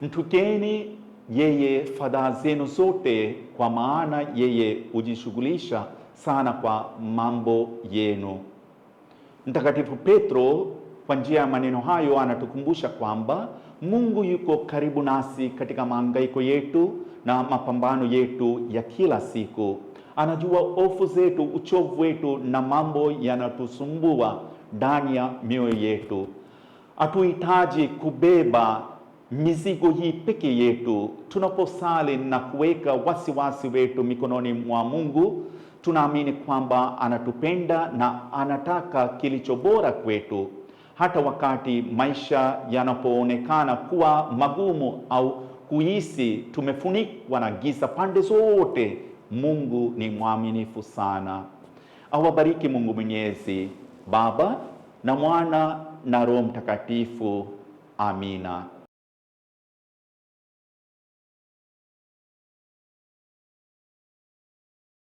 Mtukeni yeye fadhaa zenu zote, kwa maana yeye hujishughulisha sana kwa mambo yenu. Mtakatifu Petro kwa njia ya maneno hayo anatukumbusha kwamba Mungu yuko karibu nasi katika mahangaiko yetu na mapambano yetu ya kila siku. Anajua hofu zetu, uchovu wetu na mambo yanatusumbua ndani ya mioyo yetu. Hatuhitaji kubeba mizigo hii peke yetu. Tunaposali na kuweka wasiwasi wetu mikononi mwa Mungu, tunaamini kwamba anatupenda na anataka kilicho bora kwetu. Hata wakati maisha yanapoonekana kuwa magumu au kuhisi tumefunikwa na giza pande zote, Mungu ni mwaminifu sana. Awabariki Mungu Mwenyezi, Baba na Mwana na Roho Mtakatifu. Amina.